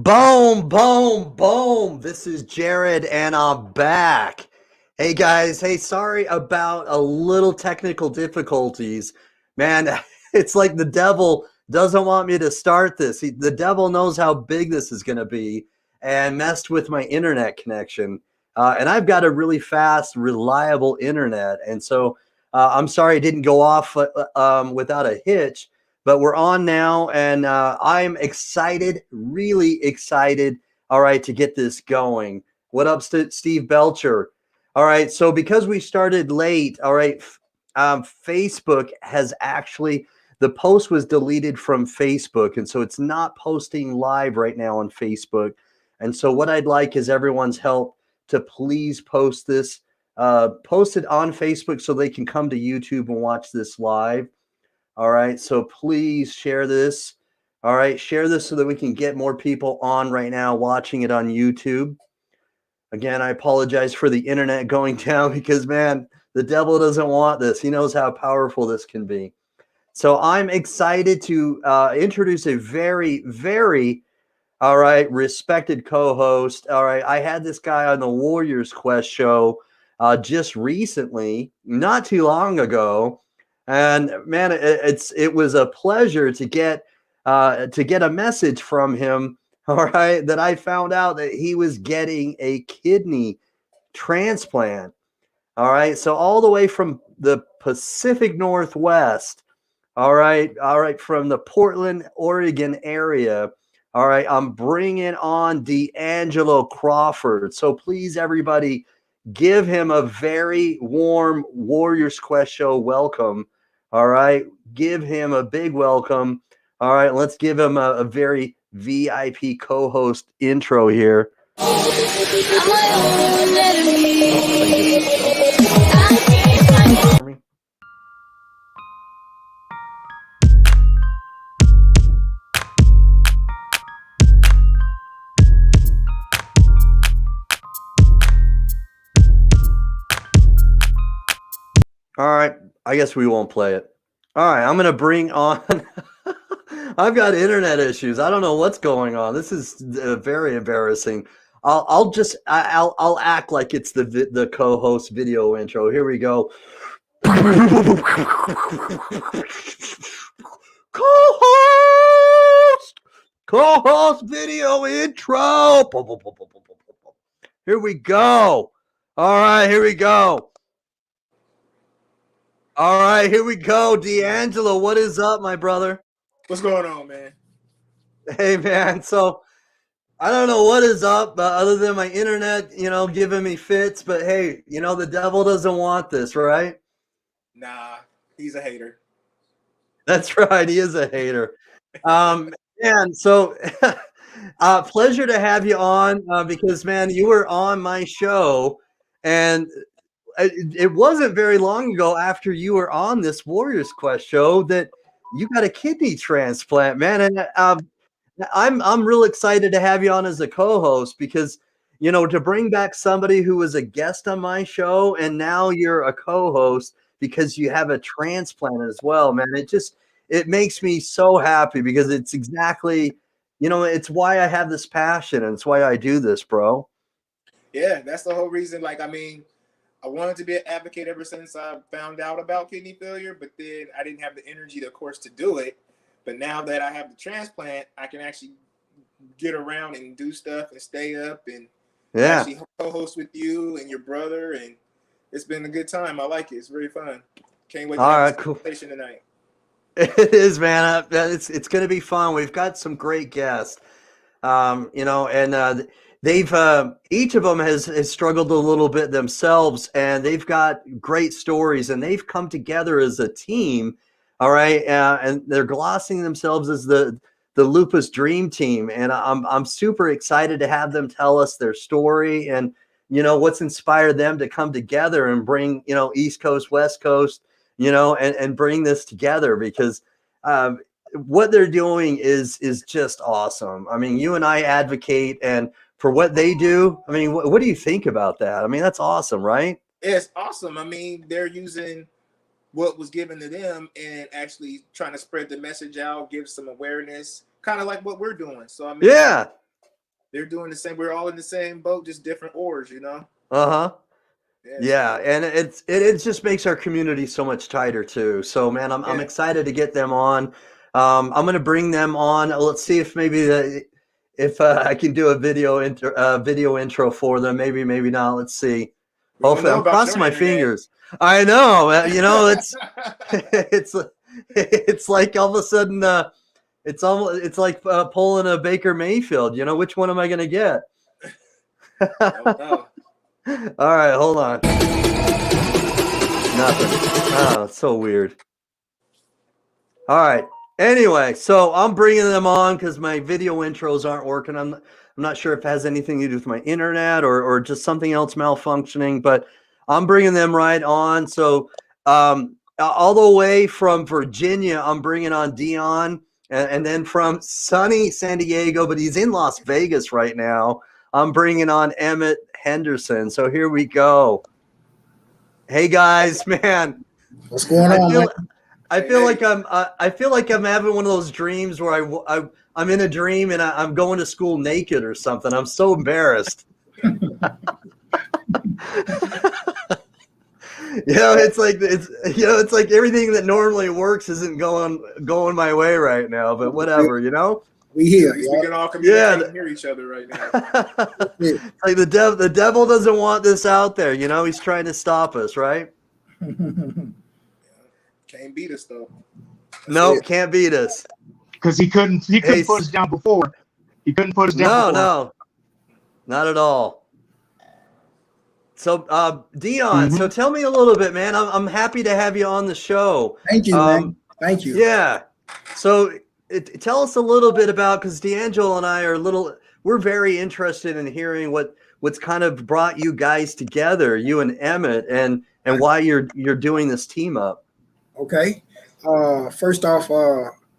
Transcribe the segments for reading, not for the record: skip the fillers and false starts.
Boom, boom, boom. This is Jared and I'm back. Hey guys, hey, sorry about a little technical difficulties. Man, it's like the devil doesn't want me to start this. The devil knows how big this is going to be and messed with my internet connection. And I've got a really fast, reliable internet. And so I'm sorry it didn't go off without a hitch. But we're on now, and I'm excited, really excited, all right, to get this going. What up, Steve Belcher? All right, so because we started late, all right, Facebook has actually, the post was deleted from Facebook, and so it's not posting live right now on Facebook. And so what I'd like is everyone's help to please post this, post it on Facebook so they can come to YouTube and watch this live. All right, so please share this. All right, share this so that we can get more people on right now watching it on YouTube. Again, I apologize for the internet going down because, man, the devil doesn't want this. He knows how powerful this can be. So I'm excited to introduce a very, very, All right, respected co-host. All right, I had this guy on the Warriors Quest show just recently, not too long ago, and man, it was a pleasure to get a message from him. All right, that I found out that he was getting a kidney transplant. All right, so all the way from the Pacific Northwest. All right, from the Portland, Oregon area. All right, I'm bringing on D'Angelo Crawford. So please, everybody, give him a very warm Warriors Quest show welcome. All right, give him a big welcome. All right, let's give him a very VIP co-host intro here. All right, I guess we won't play it. All right, I'm going to bring on I've got internet issues. I don't know what's going on. This is very embarrassing. I'll act like it's the co-host video intro. Here we go. Co-host video intro. Here we go. All right, here we go. All right, here we go. D'Angelo, what is up, my brother? What's going on, man? Hey, man. So I don't know what is up other than my internet, giving me fits. But hey, the devil doesn't want this, right? Nah, he's a hater. That's right. He is a hater. Man, so pleasure to have you on because, man, you were on my show, and it wasn't very long ago after you were on this Warriors Quest show that you got a kidney transplant, man. And I'm real excited to have you on as a co-host because, to bring back somebody who was a guest on my show and now you're a co-host because you have a transplant as well, man. It makes me so happy because it's exactly, it's why I have this passion and it's why I do this, bro. Yeah, that's the whole reason. I wanted to be an advocate ever since I found out about kidney failure, but then I didn't have the energy, of course, to do it. But now that I have the transplant, I can actually get around and do stuff and stay up and actually co-host with you and your brother. And it's been a good time. I like it. It's very fun. Can't wait to have this conversation tonight. It is, man. It's going to be fun. We've got some great guests, and they've each of them has struggled a little bit themselves, and they've got great stories, and they've come together as a team. All right, and they're glossing themselves as the Lupus Dream Team, and I'm super excited to have them tell us their story and what's inspired them to come together and bring East Coast, West Coast, and bring this together because what they're doing is just awesome. I mean, you and I advocate and for what they do. I mean, what do you think about that? I mean, that's awesome, right? It's awesome. I mean, they're using what was given to them and actually trying to spread the message out, give some awareness, kind of like what we're doing. So, I mean, yeah, they're doing the same. We're all in the same boat, just different oars, Uh-huh. Yeah, and it just makes our community so much tighter too. So, man, I'm excited to get them on. I'm going to bring them on. Let's see if maybe if I can do a video intro for them. Maybe not. Let's see. Hopefully, I'm crossing my fingers. I know. It's it's like all of a sudden it's like pulling a Baker Mayfield. Which one am I going to get? Oh, all right, hold on. Nothing. Oh, it's so weird. All right. Anyway, so I'm bringing them on because my video intros aren't working. I'm not sure if it has anything to do with my internet or just something else malfunctioning, but I'm bringing them right on. So all the way from Virginia, I'm bringing on Dion, and then from sunny San Diego, but he's in Las Vegas right now, I'm bringing on Emmitt Henderson. So here we go. Hey, guys, man. What's going on, man? I feel like I'm having one of those dreams where I'm in a dream and I'm going to school naked or something. I'm so embarrassed. It's like everything that normally works isn't going my way right now. But whatever, We here. We can all communicate and hear each other right now. Like the devil doesn't want this out there. He's trying to stop us, right? Can't beat us though. Nope, can't beat us. Because he couldn't put us down before. He couldn't put us down before. No, not at all. So, Dion, so tell me a little bit, man. I'm happy to have you on the show. Thank you, man. Thank you. Yeah. So, tell us a little bit about, because D'Angelo and I we're very interested in hearing what's kind of brought you guys together, you and Emmitt, and why you're doing this team up. Okay. First off,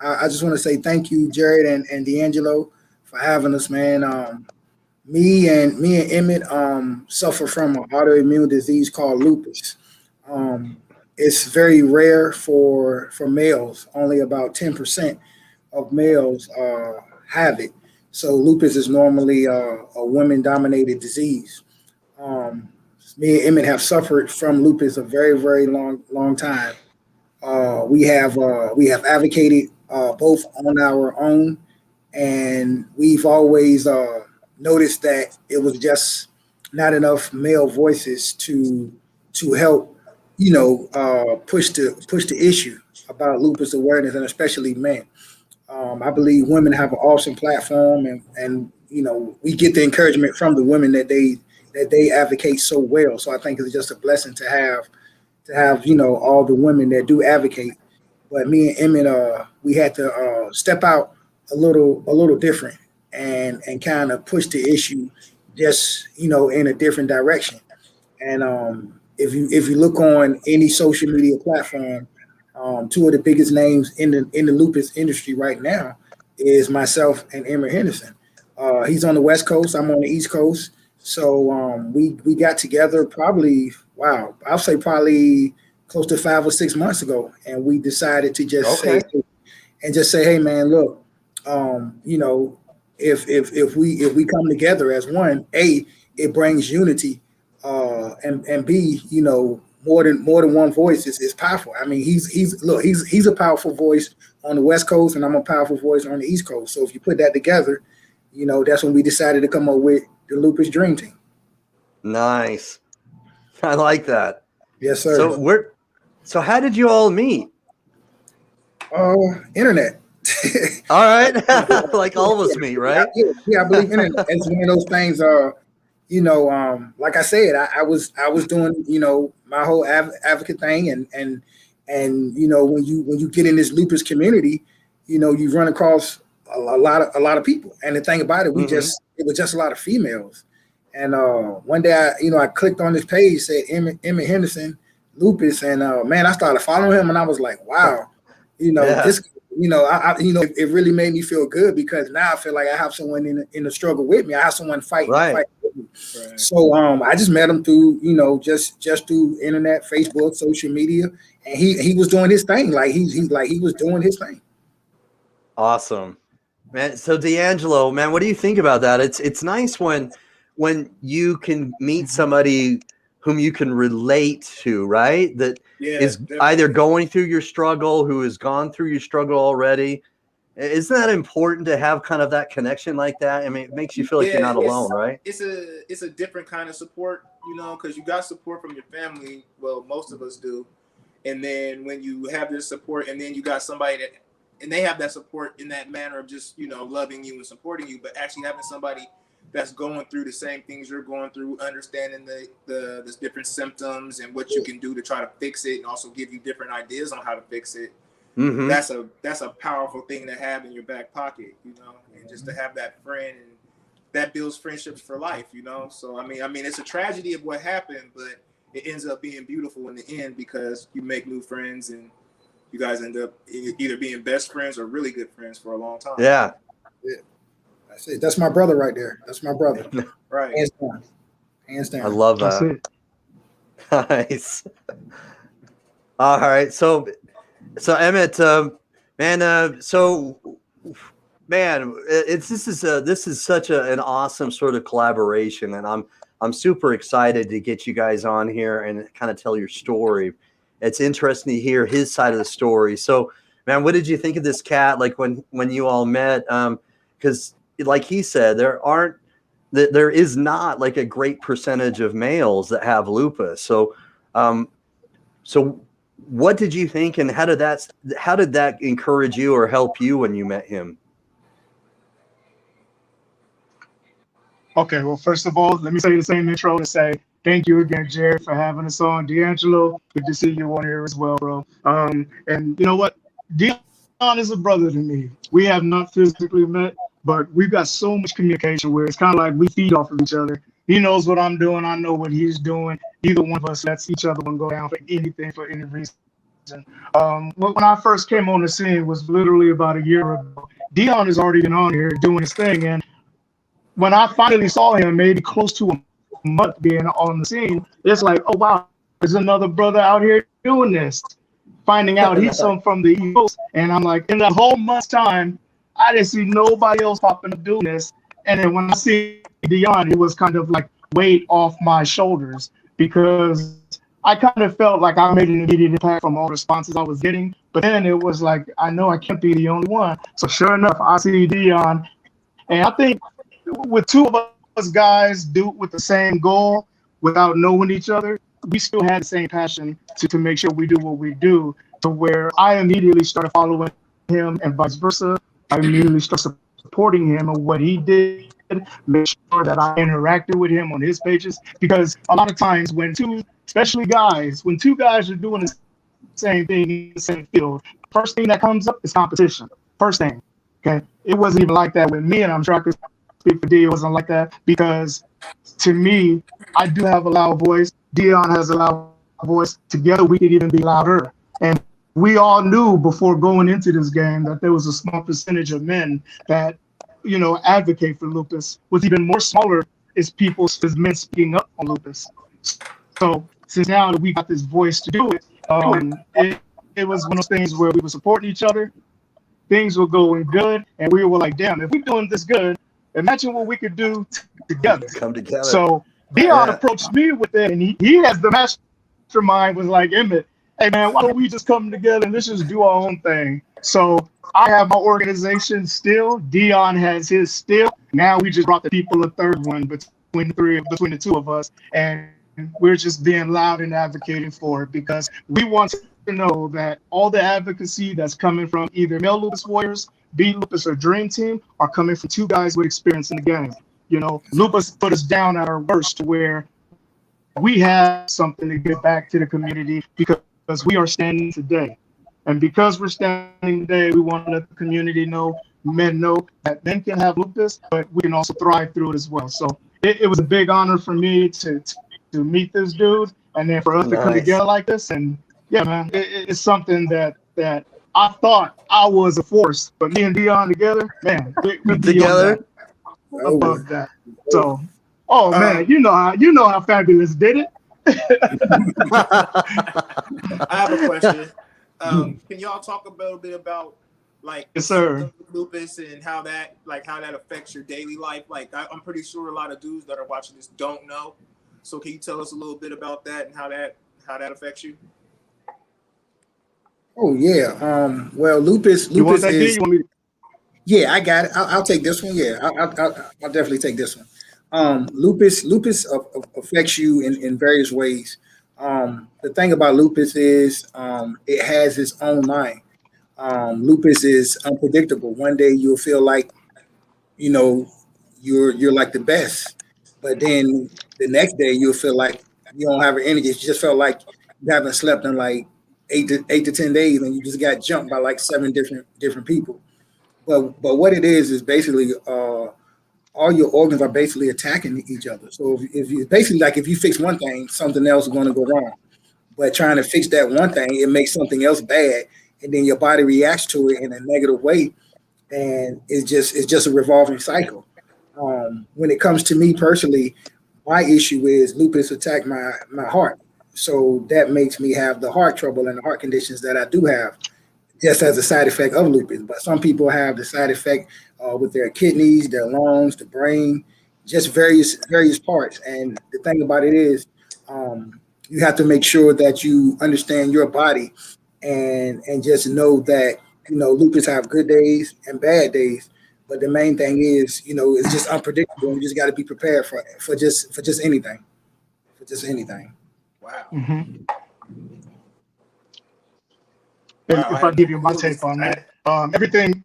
I just want to say thank you, Jared and D'Angelo, for having us, man. Me and Emmitt suffer from an autoimmune disease called lupus. It's very rare for males. Only about 10% of males have it. So lupus is normally a women-dominated disease. Me and Emmitt have suffered from lupus a very, very long time. We have advocated both on our own, and we've always noticed that it was just not enough male voices to help, push the issue about lupus awareness, and especially men. I believe women have an awesome platform, and we get the encouragement from the women that they advocate so well. So I think it's just a blessing to have all the women that do advocate. But me and Emmitt, we had to step out a little different and kind of push the issue just in a different direction. And if you look on any social media platform, two of the biggest names in the lupus industry right now is myself and Emmitt Henderson. He's on the West Coast, I'm on the East Coast. So we got together I'll say probably close to 5 or 6 months ago, and we decided to just say, hey man, look, if we come together as one, A, it brings unity, and B, more than one voice is powerful. I mean, he's a powerful voice on the West Coast, and I'm a powerful voice on the East Coast. So if you put that together, that's when we decided to come up with the Lupus Dream Team. Nice. I like that. Yes, sir. So how did you all meet? Internet. All right. Like all of us meet, right? Yeah, I believe internet. It's one of those things, like I said, I was doing, my whole advocate thing, and when you get in this lupus community, you run across a lot of people. And the thing about it, it was just a lot of females. And one day I clicked on this page, said Emmitt Henderson, lupus, and man, I started following him, and I was like, wow, this, it really made me feel good, because now I feel like I have someone in the struggle with me. I have someone fighting with me. Right. So I just met him through, just through internet, Facebook, social media, and he was doing his thing. Like he was doing his thing. Awesome, man. So D'Angelo, man, what do you think about that? It's nice when you can meet somebody whom you can relate to, right? That is definitely either going through your struggle, who has gone through your struggle already. Isn't that important to have kind of that connection like that? I mean, it makes you feel like you're not alone, right? It's a different kind of support, because you got support from your family. Well, most of us do. And then when you have this support, and then you got somebody and they have that support in that manner of just, loving you and supporting you, but actually having somebody that's going through the same things you're going through, understanding the different symptoms and what you can do to try to fix it, and also give you different ideas on how to fix it. Mm-hmm. That's a powerful thing to have in your back pocket, and just to have that friend, and that builds friendships for life, So I mean, it's a tragedy of what happened, but it ends up being beautiful in the end, because you make new friends and you guys end up either being best friends or really good friends for a long time. Yeah. That's it. That's my brother right there. That's my brother. Right. Hands down. I love that. Nice. All right. So So Emmitt, man, this is such an awesome sort of collaboration, and I'm super excited to get you guys on here and kind of tell your story. It's interesting to hear his side of the story. So, man, what did you think of this cat? Like when you all met? Because, like he said, there is not like a great percentage of males that have lupus. So, so what did you think, and how did that encourage you or help you when you met him? Okay, well, first of all, let me say the same intro to say thank you again, Jared, for having us on. D'Angelo, good to see you on here as well, bro. And you know what? Dion is a brother to me. We have not physically met, but we've got so much communication where it's kind of like we feed off of each other. He knows what I'm doing. I know what he's doing. Neither one of us lets each other go down for anything, for any reason. When I first came on the scene was literally about a year ago. Dion has already been on here doing his thing, and when I finally saw him, maybe close to a month being on the scene, it's like, oh wow, there's another brother out here doing this. Finding out he's from the East Coast, and I'm like, in that whole month's time, I didn't see nobody else popping up doing this. And then when I see Dion, it was kind of like weight off my shoulders because I kind of felt like I made an immediate impact from all the responses I was getting. But then it was like, I know I can't be the only one. So sure enough, I see Dion, and I think with two of us guys do it with the same goal without knowing each other, we still had the same passion to make sure we do what we do, to where I immediately started following him and vice versa. I immediately started supporting him and what he did, make sure that I interacted with him on his pages, because a lot of times when especially guys, when two guys are doing the same thing in the same field, first thing that comes up is competition. First thing, okay? It wasn't even like that with me, and I'm sure I could speak for D. It wasn't like that because to me, I do have a loud voice. Dion has a loud voice. Together, we could even be louder. And we all knew before going into this game that there was a small percentage of men that, advocate for lupus. What's even more smaller is men speaking up on lupus. So since now that we got this voice to do it, it was one of those things where we were supporting each other. Things were going good, and we were like, damn, if we're doing this good, imagine what we could do together. Come together. So Dion approached me with it, and he has the mastermind, was like, Emmitt, hey man, why don't we just come together and let's just do our own thing? So I have my organization still. Dion has his still. Now we just brought the people a third one between the two of us, and we're just being loud and advocating for it because we want to know that all the advocacy that's coming from either male lupus warriors, B Lupus, or Dream Team are coming from two guys with experience in the game. Lupus put us down at our worst where we have something to give back to the community because we are standing today. And because we're standing today, we want to let the community know, men know that men can have lupus, but we can also thrive through it as well. So it was a big honor for me to meet this dude, and then for us to come together like this. And yeah, man, it's something that I thought I was a force, but me and Dion together, man, we together above that. So, man, you know how Fabulous did it. I have a question. Can y'all talk a little bit about yes, sir, lupus and how that affects your daily life? Like I'm pretty sure a lot of dudes that are watching this don't know. So can you tell us a little bit about that and how that affects you? Oh yeah. Well, lupus is. Yeah, I got it. I'll take this one. Yeah, I'll definitely take this one. Lupus affects you in various ways. The thing about lupus is it has its own mind. Lupus is unpredictable. One day you'll feel like you're like the best, but then the next day you'll feel like you don't have energy. You just felt like you haven't slept in like 8 to 10 days, and you just got jumped by like 7 different people. But what it is basically all your organs are basically attacking each other. So if you basically like if you fix one thing, something else is going to go wrong. But trying to fix that one thing, it makes something else bad, and then your body reacts to it in a negative way, and it's just a revolving cycle. When it comes to me personally, my issue is lupus attacked my heart, so that makes me have the heart trouble and the heart conditions that I do have. just as a side effect of lupus. But some people have the side effect with their kidneys, their lungs, the brain, just various parts. And the thing about it is, you have to make sure that you understand your body and just know that lupus have good days and bad days. But the main thing is, it's just unpredictable. You just got to be prepared for just anything, for just anything. Wow. And Wow. if I give you my take on that, everything,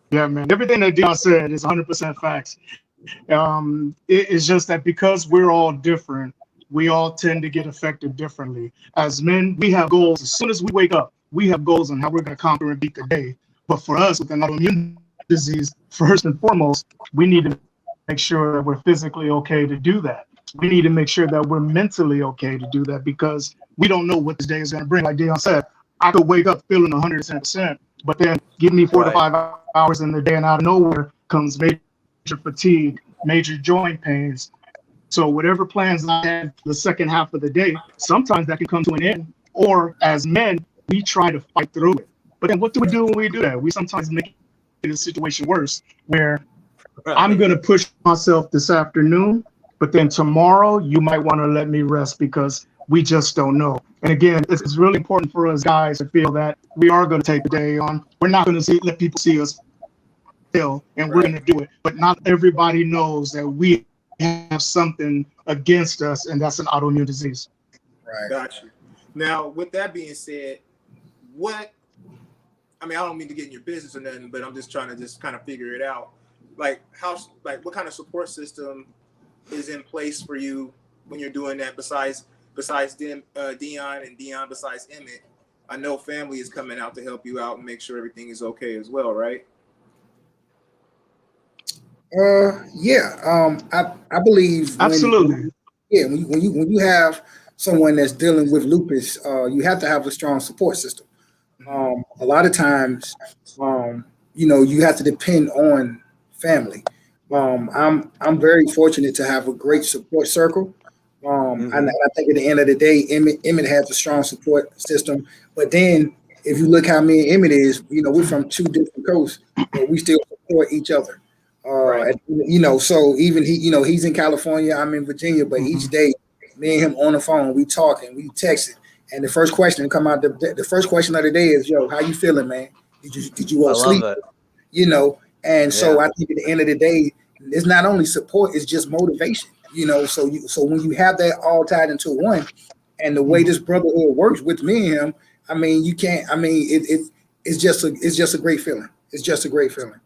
yeah, man, everything that Dion said is 100% facts. It's just that because we're all different, we all tend to get affected differently. As men, we have goals. As soon as we wake up, we have goals on how we're going to conquer and beat the day. But for us, with an autoimmune disease, first and foremost, we need to make sure that we're physically okay to do that. We need to make sure that we're mentally okay to do that, because we don't know what this day is going to bring. Like Dion said, I could wake up feeling 110%, but then give me 4 to 5 hours in the day, and out of nowhere comes major fatigue, major joint pains. So whatever plans I had the second half of the day, sometimes that can come to an end. Or as men, we try to fight through it. But then what do we do when we do that? We sometimes make the situation worse, where I'm going to push myself this afternoon, but then tomorrow you might want to let me rest because we just don't know. And again, it's really important for us guys to feel that we are going to take the day on. We're not going to let people see us fail, and we're going to do it. But not everybody knows that we have something against us, and that's an autoimmune disease. Right. Got you. Now, with that being said, I don't mean to get in your business or nothing, but I'm just trying to kind of figure it out. What kind of support system is in place for you when you're doing that besides Dion and Dion, besides Emmitt? I know family is coming out to help you out and make sure everything is okay as well, right? Yeah. I believe Absolutely. When you have someone that's dealing with lupus, you have to have a strong support system. A lot of times, you have to depend on family. I'm very fortunate to have a great support circle. And I think at the end of the day, Emmitt has a strong support system. But then, if you look how me and Emmitt is, we're from two different coasts, but we still support each other. Right. So even he's in California, I'm in Virginia, but each day, me and him on the phone, we talking, we texting, and the first question to come out, the first question of the day is, "Yo, how you feeling, man? Did you go to sleep?" love it. And so I think at the end of the day, it's not only support, it's just motivation. So when you have that all tied into one, and the way this brotherhood works with me and him, you can't. It's just a great feeling. It's just a great feeling.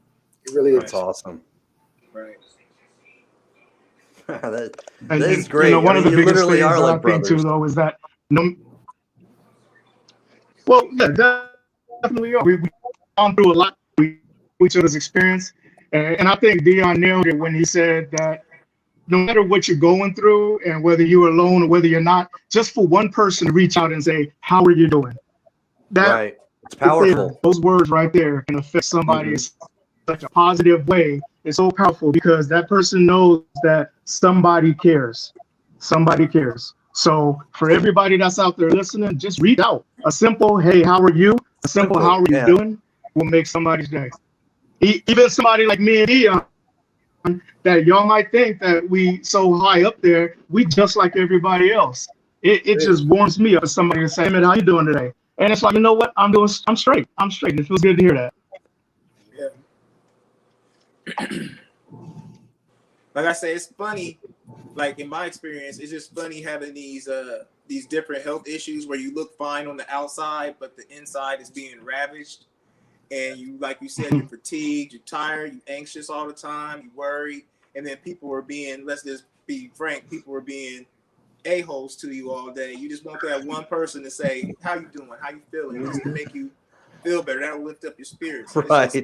It really is. That's awesome. Right. that is great. One of the you biggest literally things are that like I think brothers. too, though, is that yeah, definitely are. We've gone through a lot with each other's experience, and I think Dion nailed it when he said that no matter what you're going through, and whether you're alone or whether you're not, just for one person to reach out and say, "How are you doing?" That Right. It's powerful. those words right there can affect somebody in such a positive way. It's so powerful because that person knows that somebody cares. Somebody cares. So for everybody that's out there listening, just reach out. A simple, "Hey, how are you?" A simple, "How are you doing?" will make somebody's day. Even somebody like me and Dion, that y'all might think that we so high up there, we just like everybody else. It just warms me up as somebody to say, "Emmitt, how you doing today?" And it's like, you know what? I'm straight. I'm straight. It feels good to hear that. Yeah. Like I say, it's funny. Like in my experience, it's just funny having these different health issues where you look fine on the outside, but the inside is being ravaged. And you, like you said, you're fatigued, you're tired, you're anxious all the time, you worry, and then people are being, let's just be frank, people are being a-holes to you all day. You just want that one person to say, "How you doing? How you feeling?" Just to make you feel better. That'll lift up your spirits. Right. That's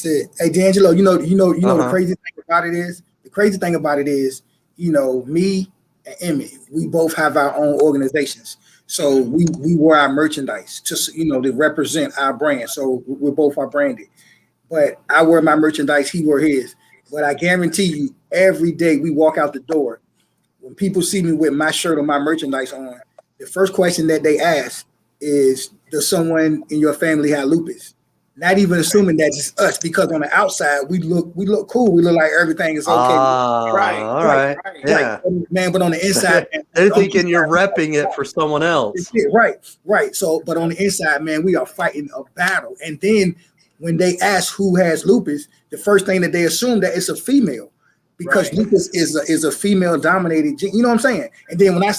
it. Hey, D'Angelo, the crazy thing about it is, me and Emmitt, we both have our own organizations. So we wear our merchandise to represent our brand. So we're both are branded. But I wear my merchandise, he wear his. But I guarantee you, every day we walk out the door, when people see me with my shirt or my merchandise on, the first question that they ask is, does someone in your family have lupus? Not even assuming that it's us, because on the outside we look cool. We look like everything is okay. Right, All right. right. Yeah. Man, but on the inside, man, They're on the thinking you're inside, repping it for someone else. right. So, but on the inside, man, we are fighting a battle. And then when they ask who has lupus, the first thing that they assume that it's a female, because lupus is a female dominated gene. You know what I'm saying? And then when I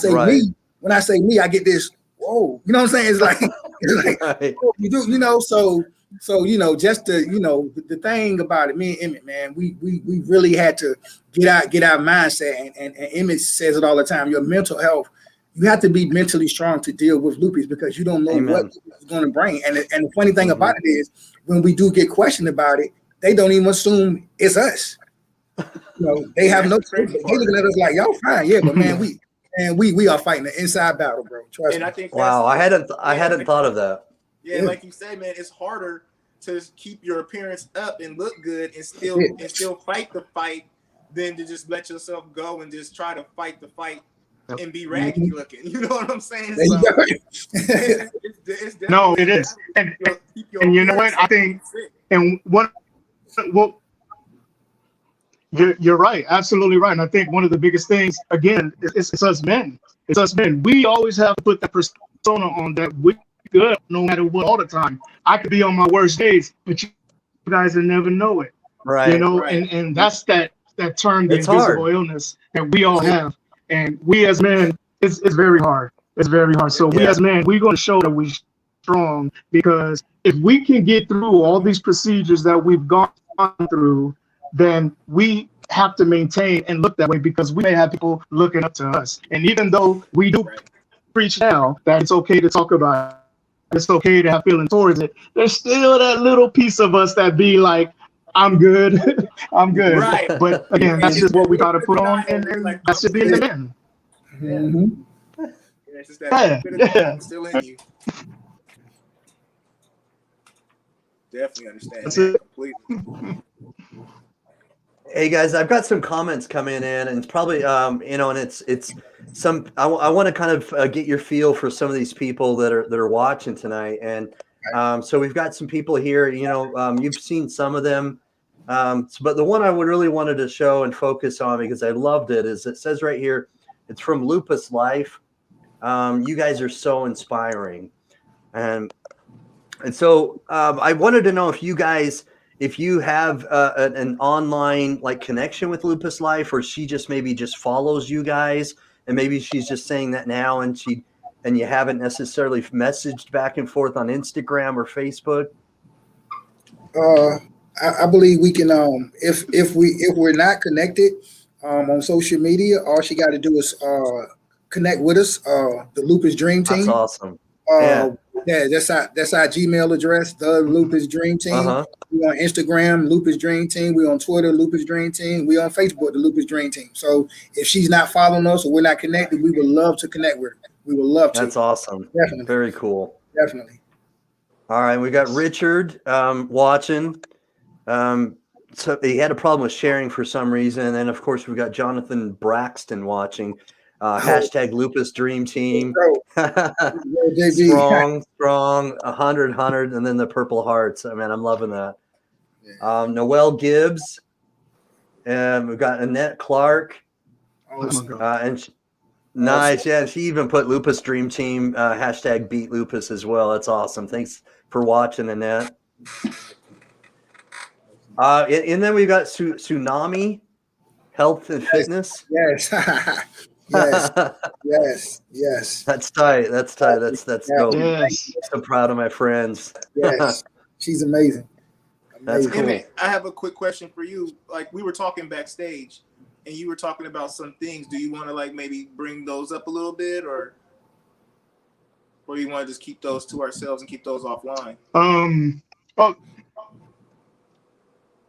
say me, I get this, whoa. You know what I'm saying? It's like Right. oh, you do, so just the thing about it, me and Emmitt, man, we really had to get our mindset, and Emmitt says it all the time. Your mental health, you have to be mentally strong to deal with lupus, because you don't know what it's going to bring. And the funny thing about it is, when we do get questioned about it, they don't even assume it's us. They have no clue. They looking at us like, y'all fine, yeah, but man, we are fighting an inside battle, bro. Trust me. I think wow, I hadn't thought of that. Yeah, like you said, man, it's harder to keep your appearance up and look good and still fight the fight than to just let yourself go and just try to fight the fight and be raggedy looking. You know what I'm saying? So, it's no, it is. And you know what? I think, and well, you're right, absolutely right. And I think one of the biggest things, again, it's us men. It's us men. We always have to put that persona on that we good no matter what all the time. I could be on my worst days, but you guys will never know it. Right. And that's that term, the invisible illness that we all have. And we as men, it's very hard. It's very hard. So we as men, we're going to show that we're strong, because if we can get through all these procedures that we've gone through, then we have to maintain and look that way, because we may have people looking up to us. And even though we do preach now that it's okay to talk about it, it's okay to have feelings towards it, there's still that little piece of us that be like, I'm good. I'm good. Right. But again, that's just what we got to put on, and that's just being the man. Mm-hmm. It's just that still in you. Definitely understand that completely. Hey guys, I've got some comments coming in, and it's probably and it's some. I want to kind of get your feel for some of these people that are watching tonight, and so we've got some people here. You've seen some of them, but the one I would really wanted to show and focus on, because I loved it, is it says right here, it's from Lupus Life. You guys are so inspiring, and so I wanted to know if you have an online connection with Lupus Life, or she just maybe just follows you guys, and maybe she's just saying that now, and you haven't necessarily messaged back and forth on Instagram or Facebook. I believe we can. If we're not connected on social media, all she got to do is connect with us. The Lupus Dream Team. That's awesome. Yeah, that's our Gmail address, the Lupus Dream Team. We on Instagram, Lupus Dream Team. We on Twitter, Lupus Dream Team. We on Facebook, the Lupus Dream Team. So if she's not following us or we're not connected, we would love to connect with her. We would love to. That's awesome. Definitely. Very cool. Definitely. All right, we got Richard watching. So he had a problem with sharing for some reason, and then of course we've got Jonathan Braxton watching. Hashtag Lupus Dream Team. strong, 100, and then the purple hearts. I mean, I'm loving that. Noelle Gibbs. We've got Annette Clark. Nice. Yeah, she even put Lupus Dream Team, hashtag Beat Lupus as well. That's awesome. Thanks for watching, Annette. And then we've got Tsunami Health and Fitness. Yes. Yes. That's tight. That's dope. Yes. So proud of my friends. Yes. She's amazing. That's cool. Emmitt, I have a quick question for you. Like, we were talking backstage, and you were talking about some things. Do you want to maybe bring those up a little bit, or you want to just keep those to ourselves and keep those offline?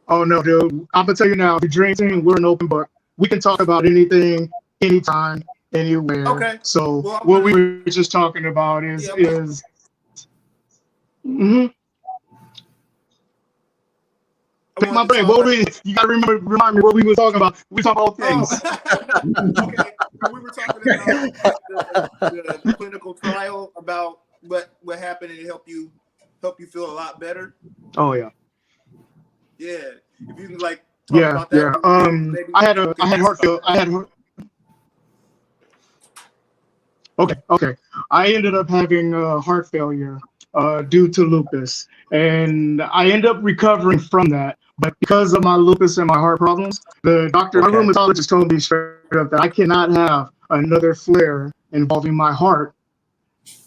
Oh no, dude. I'm gonna tell you now, the Dream Team, we're an open book. We can talk about anything, anytime, anywhere. Okay. So what we were just talking about is Pick my brain. You gotta remind me what we were talking about. We talk about things. Okay. We were talking about the clinical trial about what happened and it help you feel a lot better? Oh yeah. Yeah. If you can like talk about that. Yeah. I had heart failure. Okay. I ended up having heart failure due to lupus, and I ended up recovering from that. But because of my lupus and my heart problems, my rheumatologist told me straight up that I cannot have another flare involving my heart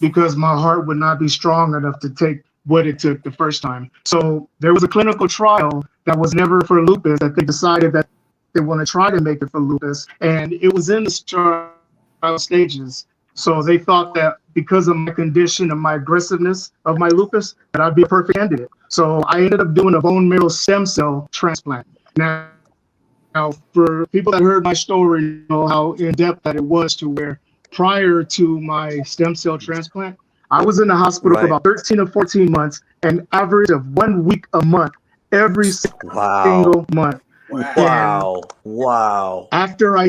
because my heart would not be strong enough to take what it took the first time. So there was a clinical trial that was never for lupus that they decided that they want to try to make it for lupus, and it was in the trial stages. So they thought that because of my condition and my aggressiveness of my lupus, that I'd be a perfect candidate. So I ended up doing a bone marrow stem cell transplant. Now, for people that heard my story, you know how in depth that it was, to where prior to my stem cell transplant, I was in the hospital for about 13 or 14 months, an average of 1 week a month, every single month. Wow. After I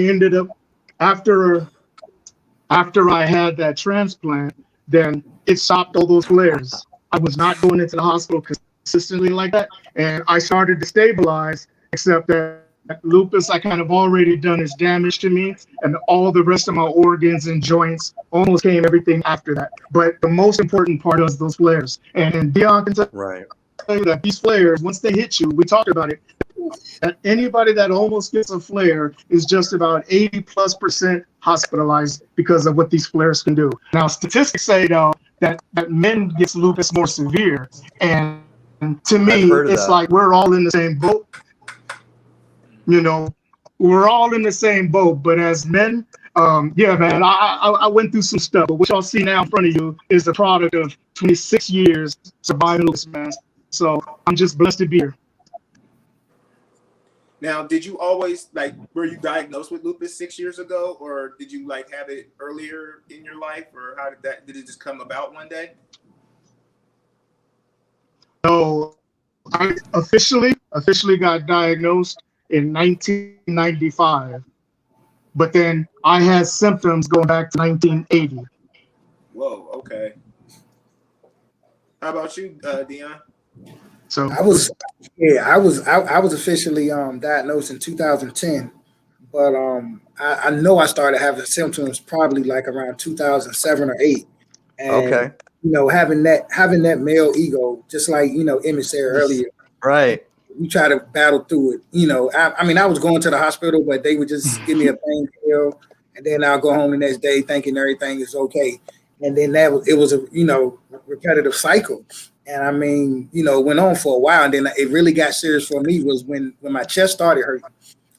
had that transplant, then it stopped all those flares. I was not going into the hospital consistently like that, and I started to stabilize, except that lupus, I kind of already done its damage to me, and all the rest of my organs and joints almost came everything after that. But the most important part was those flares. And Dion can tell you that these flares, once they hit you, we talked about it, that anybody that almost gets a flare is just about 80+% hospitalized because of what these flares can do. Now, statistics say, though, that men gets lupus more severe. And to me, it's like we're all in the same boat. You know, we're all in the same boat, but as men, yeah, man, I went through some stuff, but what y'all see now in front of you is the product of 26 years surviving lupus, man. So I'm just blessed to be here. Now, did you always, like, were you diagnosed with lupus 6 years ago, or did you like have it earlier in your life, or how did it just come about one day? So I officially got diagnosed in 1995, but then I had symptoms going back to 1980. Whoa, okay. How about you, Dion? So I was officially diagnosed in 2010, but I know I started having symptoms probably like around 2007 or 8. And you know, having that male ego, just like, you know, Emmitt said earlier, right? We try to battle through it. You know, I mean, I was going to the hospital, but they would just give me a pain pill, and then I'll go home the next day thinking everything is okay. And then it was a, you know, repetitive cycle. And I mean, you know, went on for a while, and then it really got serious for me was when my chest started hurting,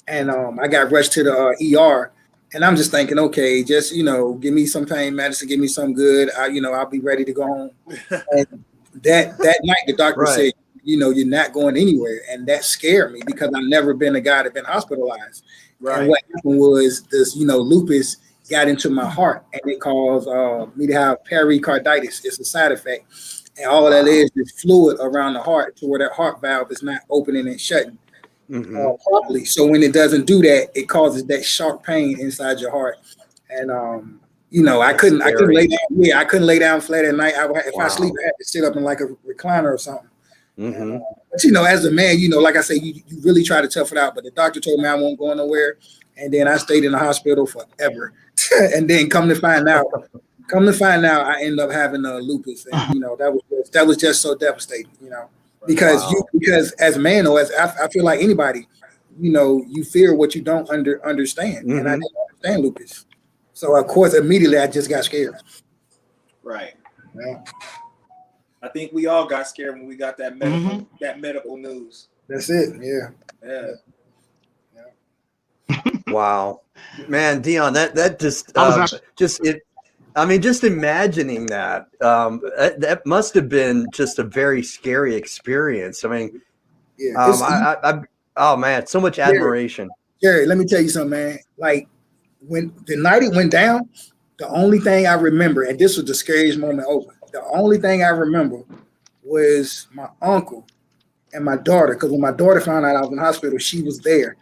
and I got rushed to the ER. And I'm just thinking, okay, just, you know, give me some pain medicine, give me some good. I'll be ready to go home. And that night, the doctor said, you know, you're not going anywhere. And that scared me because I've never been a guy that been hospitalized. Right. And what happened was this, you know, lupus got into my heart, and it caused me to have pericarditis. It's a side effect. And all that is fluid around the heart to where that heart valve is not opening and shutting properly. So when it doesn't do that, it causes that sharp pain inside your heart. And you know, I couldn't lay down. Yeah, I couldn't lay down flat at night. If I sleep, I had to sit up in like a recliner or something. But you know, as a man, you know, like I say, you really try to tough it out. But the doctor told me I won't go nowhere, and then I stayed in the hospital forever. And then come to find out, I ended up having lupus, and you know, that was just so devastating. You know, because as a man, or as I feel like anybody, you know, you fear what you don't understand, and I didn't understand lupus. So of course, immediately I just got scared. Right. Yeah. I think we all got scared when we got that medical news. That's it. Yeah. Wow, man, Dion, that just imagining that that must have been just a very scary experience. I mean, oh man, so much admiration. Jerry, let me tell you something, man. Like when the night it went down, the only thing I remember, and this was the scariest moment over, the only thing I remember was my uncle and my daughter. Because when my daughter found out I was in the hospital, she was there.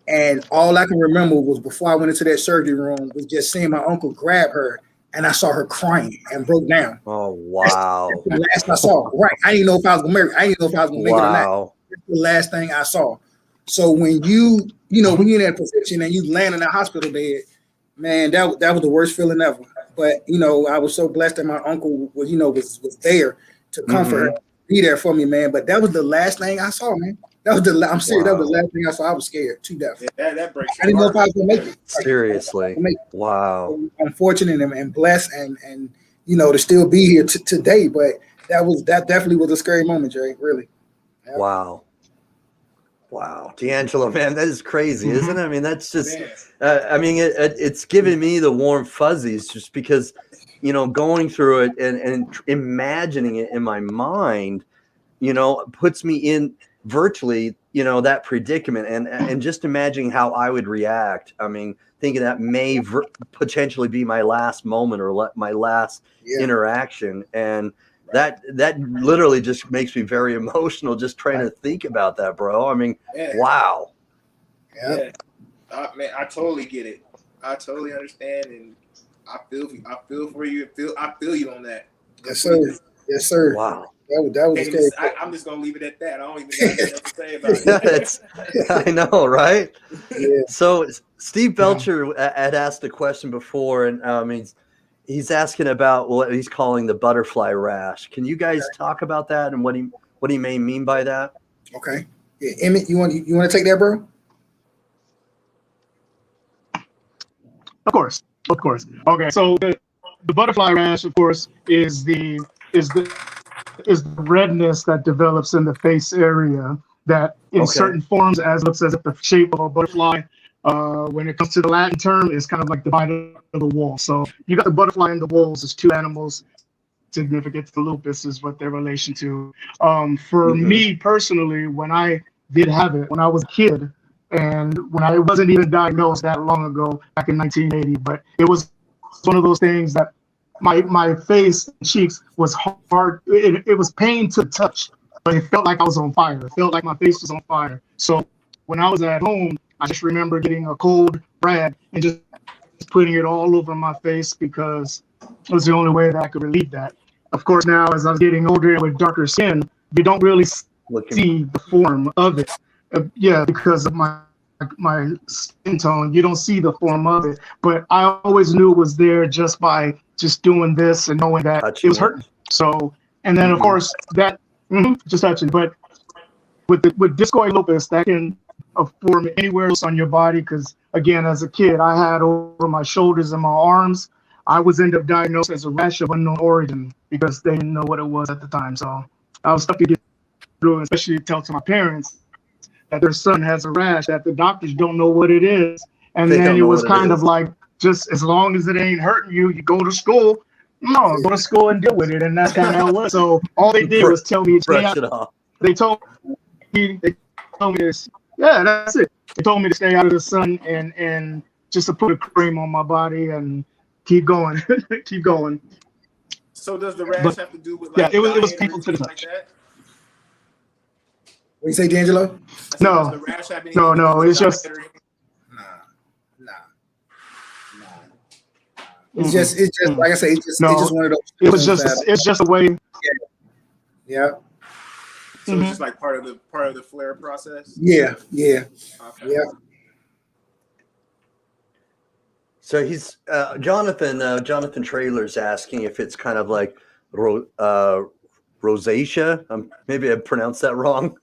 And all I can remember was before I went into that surgery room was just seeing my uncle grab her and I saw her crying and broke down. Oh wow. That's the last I saw. Right. I didn't know if I was gonna marry. I didn't know if I was gonna make it or not. Wow. That's the last thing I saw. So when when you're in that position and you land in that hospital bed, man, that was the worst feeling ever. But I was so blessed that my uncle was there to comfort her, be there for me, man. But that was the last thing I saw, man. I'm serious. That was the last thing I saw. I was scared to death. Yeah, that breaks. I didn't know if I was gonna make it. Seriously. Wow. I'm fortunate and blessed, and to still be here today. But that definitely was a scary moment, Jay. Really. Yeah. Wow. Wow, D'Angelo, man, that is crazy, isn't it? I mean, that's just, it's giving me the warm fuzzies just because, going through it and imagining it in my mind, puts me in virtually, that predicament and just imagining how I would react. I mean, thinking that may potentially be my last moment or my last interaction. And that literally just makes me very emotional just trying to think about that, bro. I mean, wow. Yeah. Man, I totally get it. I totally understand, and I feel for you. I feel you on that. Yes, sir. Yes, sir. Wow. That was scary. I'm just gonna leave it at that. I don't even got nothing to say about it. I know, right? Yeah. So Steve Belcher had asked a question before, and he's asking about what he's calling the butterfly rash. Can you guys talk about that and what he may mean by that? Okay. Yeah, Emmitt, you want to take that, bro? Of course. Okay, so the butterfly rash, of course, is the redness that develops in the face area that in certain forms as looks as if the shape of a butterfly. When it comes to the Latin term, it's kind of like the bite of the wall. So you got the butterfly and the wolves as two animals. Significant to lupus is what their relation to. For me personally, when I did have it, when I was a kid, and when I wasn't even diagnosed that long ago, back in 1980, but it was one of those things that my face and cheeks was hard. It was pain to touch, but it felt like I was on fire. It felt like my face was on fire. So when I was at home, I just remember getting a cold rag and just putting it all over my face because it was the only way that I could relieve that. Of course, now as I was getting older and with darker skin, you don't really see the form of it. Because of my skin tone, you don't see the form of it. But I always knew it was there just by just doing this and knowing that it was hurting. So, and then of course that just touching. But with discoid lupus, that can form anywhere else on your body. Because again, as a kid, I had over my shoulders and my arms. I was ended up diagnosed as a rash of unknown origin because they didn't know what it was at the time. So I was stuck to get through, especially tell to my parents that their son has a rash that the doctors don't know what it is. And then it was kind of like, just as long as it ain't hurting you, you go to school. No, go to school and deal with it. And that's kind of how it was. So all they did was tell me, they told me this. Yeah, that's it. They told me to stay out of the sun and just to put a cream on my body and keep going, keep going. So does the rash have to do with like it was people to the touch. Like that? What you say, D'Angelo? No, it's just nah. It's just like I say, it's just one of those. It's just a way. Yeah. So it's just like part of the flare process. Yeah. Okay. Yeah. So he's Jonathan Traylor's asking if it's kind of like rosacea. Maybe I pronounced that wrong.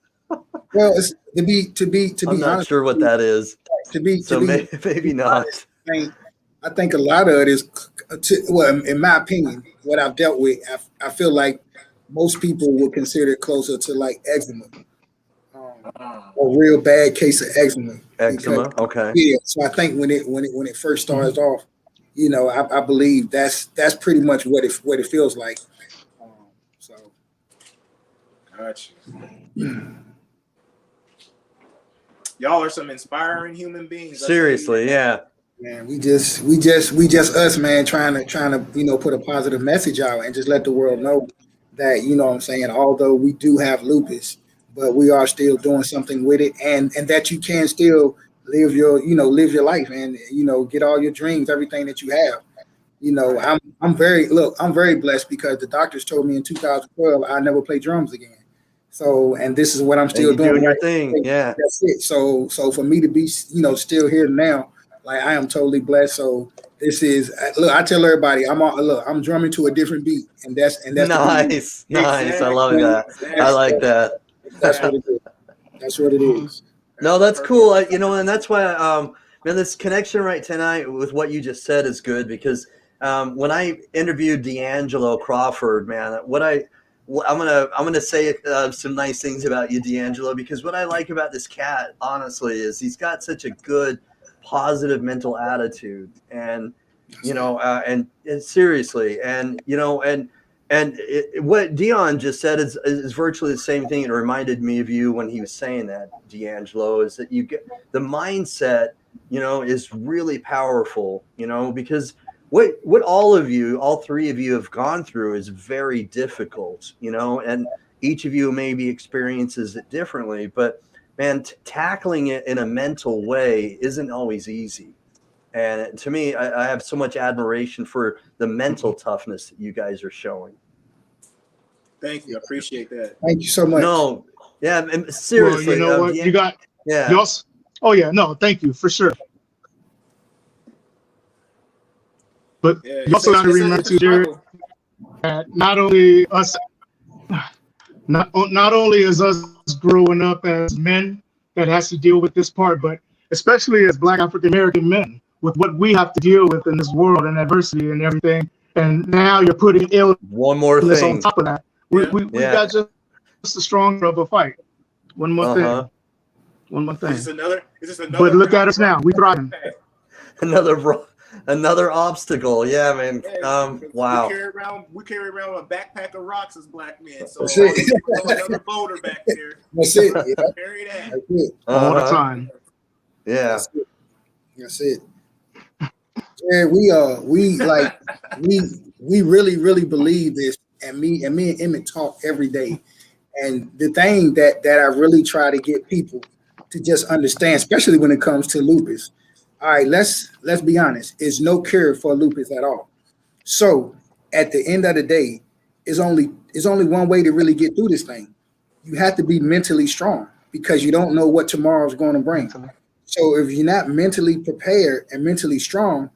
Well, it's to be I'm not honest, sure what that is. Maybe not. I think a lot of it is, in my opinion, what I've dealt with. I feel like most people would consider it closer to like eczema, a real bad case of eczema. Okay. Yeah. So I think when it first starts off, I believe that's pretty much what it feels like. So. Gotcha. Y'all are some inspiring human beings. Seriously, yeah. Man, we just us, man, trying to put a positive message out and just let the world know that, what I'm saying, although we do have lupus, but we are still doing something with it, and that you can still live your life and get all your dreams, everything that you have. I'm very blessed because the doctors told me in 2012 I never play drums again. So, and this is what I'm And still you're doing. doing your Right? thing. Yeah. That's it. So for me to be, still here now, like I am totally blessed. So this is look. I tell everybody I'm drumming to a different beat, and that's the beat. Nice. Nice. I love Exactly. that. I That's like that. that's what Exactly. it is. That's what it is. No, that's perfect. cool. And that's why, man, this connection right tonight with what you just said is good because when I interviewed D'Angelo Crawford, man, I'm gonna say some nice things about you, D'Angelo, because what I like about this cat, honestly, is he's got such a good, positive mental attitude, and and seriously, and what Dion just said is virtually the same thing. It reminded me of you when he was saying that, D'Angelo, is that you get the mindset, is really powerful, because what all three of you have gone through is very difficult, and each of you maybe experiences it differently, but man, tackling it in a mental way isn't always easy. And to me, I have so much admiration for the mental toughness that you guys are showing. Thank you. I appreciate that. Thank you so much. No, yeah, and Well, seriously, you know what? You got yeah. you also, oh yeah, no, thank you for sure. But Yeah, you also got to remember it's a too, Jared, struggle. that not only is us growing up as men that has to deal with this part, but especially as Black African American men with what we have to deal with in this world and adversity and everything. And now you're putting illness One more on thing. top of that. Yeah. We got just a stronger of a fight. One more thing. One more thing. Is this another But look at us now. We thriving. Another obstacle. Yeah, man. Yeah, Wow. We carry around a backpack of rocks as Black men. So That's it. another boulder back there. That's it. Yeah, Carry that. that's it. All the time. Yeah. That's it. That's it. Jared, we really believe this, and me and Emmitt talk every day. And the thing that I really try to get people to just understand, especially when it comes to lupus. All right, let's be honest. There's no cure for lupus at all. So at the end of the day, it's only one way to really get through this thing. You have to be mentally strong because you don't know what tomorrow's going to bring. So if you're not mentally prepared and mentally strong,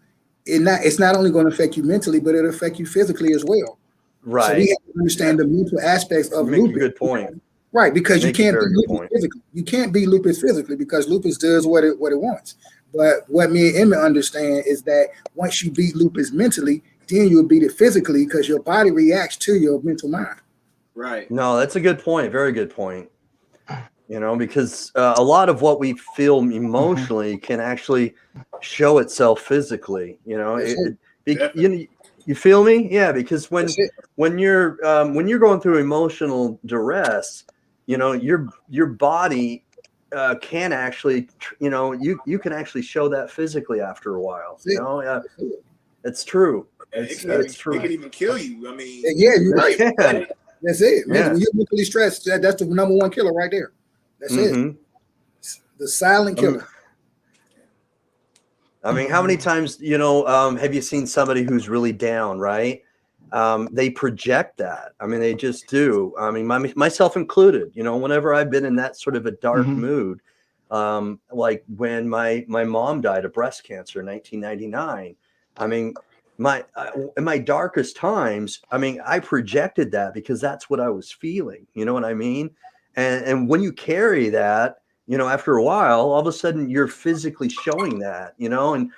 it's not only going to affect you mentally, but it'll affect you physically as well. Right. So we have to understand the mental aspects of You make lupus. a good point. Right, because you Make a can't be very good lupus point. physically. You can't be lupus physically because lupus does what it wants. But what me and Emmitt understand is that once you beat lupus mentally, then you'll beat it physically because your body reacts to your mental mind. Right. No, that's a good point. Very good point. Because a lot of what we feel emotionally can actually show itself physically. You feel me? Yeah, because when you're going through emotional duress, your body can actually, you can actually show that physically after a while. It's true. It's true. It can even kill you. I mean, Yeah, you're right. Yeah. That's it. Yeah. When you're mentally stressed, that's the number one killer right there. That's it. The silent killer. I mean, how many times, have you seen somebody who's really down, right? They project that. I mean, they just do. I mean, myself included, whenever I've been in that sort of a dark mood, like when my mom died of breast cancer in 1999, I mean, in my darkest times, I mean, I projected that because that's what I was feeling. You know what I mean? And when you carry that, after a while, all of a sudden you're physically showing that, and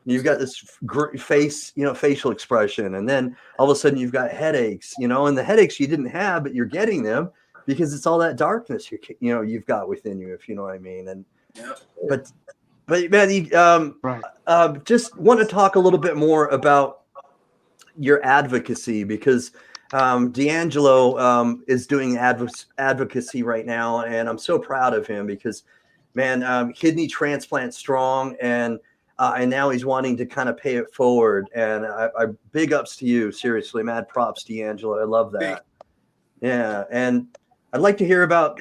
you've got this facial expression, and then all of a sudden you've got headaches, and the headaches you didn't have, but you're getting them because it's all that darkness you've got within you, if you know what I mean. And but man, Right. just want to talk a little bit more about your advocacy because D'Angelo is doing advocacy right now, and I'm so proud of him because, man, kidney transplant strong, and now he's wanting to kind of pay it forward. And I big ups to you, seriously, mad props, D'Angelo. I love that. Yeah, and I'd like to hear about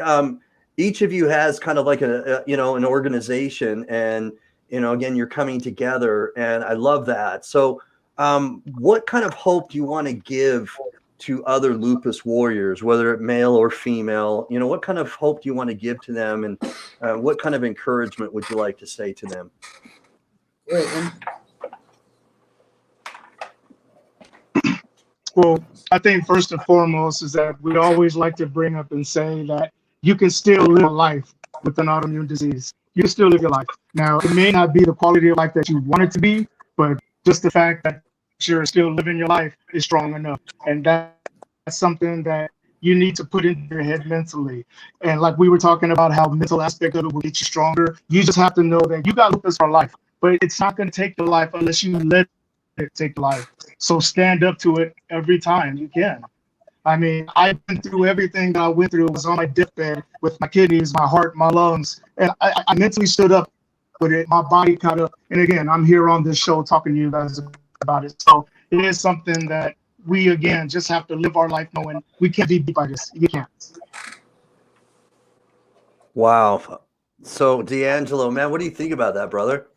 each of you has kind of like an organization, and again, you're coming together, and I love that. So what kind of hope do you want to give to other lupus warriors, whether it male or female? You know, what kind of hope do you want to give to them, and what kind of encouragement would you like to say to them? Well, I think first and foremost is that we always like to bring up and say that you can still live a life with an autoimmune disease. You can still live your life. Now, it may not be the quality of life that you want it to be, but just the fact that you're still living your life is strong enough. And that's something that you need to put into your head mentally. And like we were talking about how the mental aspect of it will get you stronger, you just have to know that you got lupus for life, but it's not going to take your life unless you let it take life. So stand up to it every time you can. I mean, I've been through everything that I went through. I was on my deathbed with my kidneys, my heart, my lungs, and I mentally stood up with it. My body caught up. And again, I'm here on this show talking to you guys about it. So it is something that we, again, just have to live our life knowing we can't be beat by this. You can't. Wow. So, D'Angelo, man, what do you think about that, brother?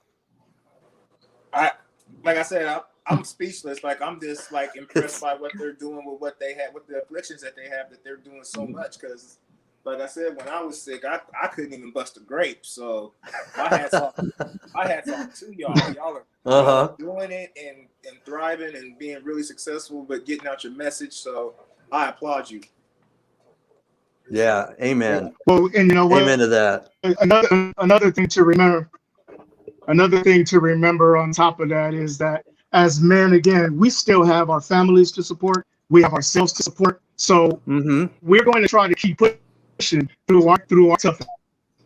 Like I said, I'm speechless. Like, I'm just like impressed by what they're doing with what they have, with the afflictions that they have, that they're doing so much. Because, like I said, when I was sick, I couldn't even bust a grape. So I had something to y'all. Y'all are doing it and thriving and being really successful, but getting out your message. So I applaud you. Yeah, amen. Well, and you know what? Amen to that. Another thing to remember. Another thing to remember on top of that is that as men, again, we still have our families to support. We have ourselves to support. So we're going to try to keep pushing through our tough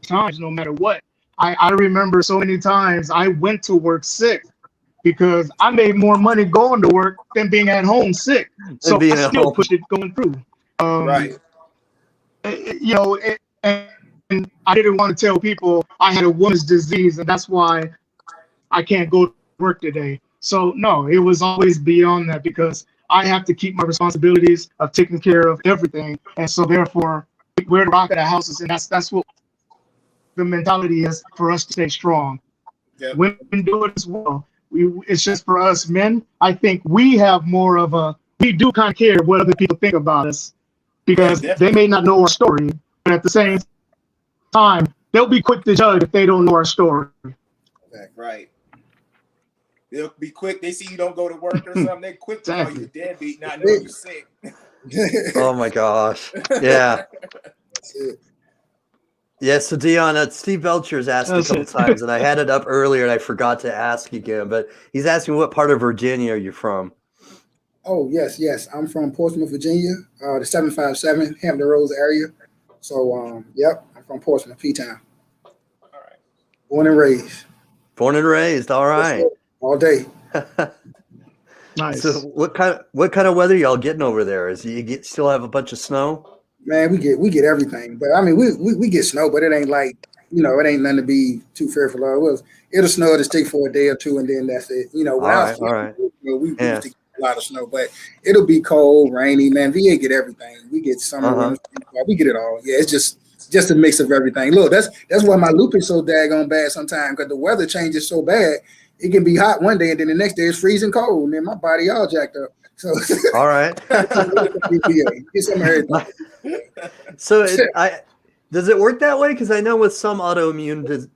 times, no matter what. I remember so many times I went to work sick because I made more money going to work than being at home sick. So I still pushed it going through. Right. You know, and I didn't want to tell people I had a woman's disease, and that's why I can't go to work today. So no, it was always beyond that, because I have to keep my responsibilities of taking care of everything. And so therefore, we're the rock of the houses, and that's what the mentality is for us to stay strong. Yep. Women do it as well. It's just for us men, I think we have more of we do kind of care what other people think about us, because they may not know our story, but at the same time, they'll be quick to judge if they don't know our story. Right. They'll be quick. They see you don't go to work or something. They're quick to call you a deadbeat, not know you're sick. Oh my gosh. Yeah. Yeah. So Dion, Steve Belcher's asked a couple times, and I had it up earlier and I forgot to ask again, but he's asking, what part of Virginia are you from? Oh, yes. I'm from Portsmouth, Virginia, the 757 Hampton Roads area. So, yep, I'm from Portsmouth, P-Town. All right. Born and raised. Born and raised. All right. All day. Nice. So what kind of weather y'all getting over there? Is still have a bunch of snow? Man, we get everything. But I mean, we get snow, but it ain't like, it ain't nothing to be too fearful of. It'll snow to stick for a day or two, and then that's it. All right. We used to get a lot of snow, but it'll be cold, rainy. Man, VA get everything. We get summer, we get it all. Yeah, it's just a mix of everything. Look, that's why my lupus so daggone bad sometimes, because the weather changes so bad. It can be hot one day, and then the next day it's freezing cold, and then my body all jacked up. So all right. Get some of everything. So does it work that way? Because I know with some autoimmune,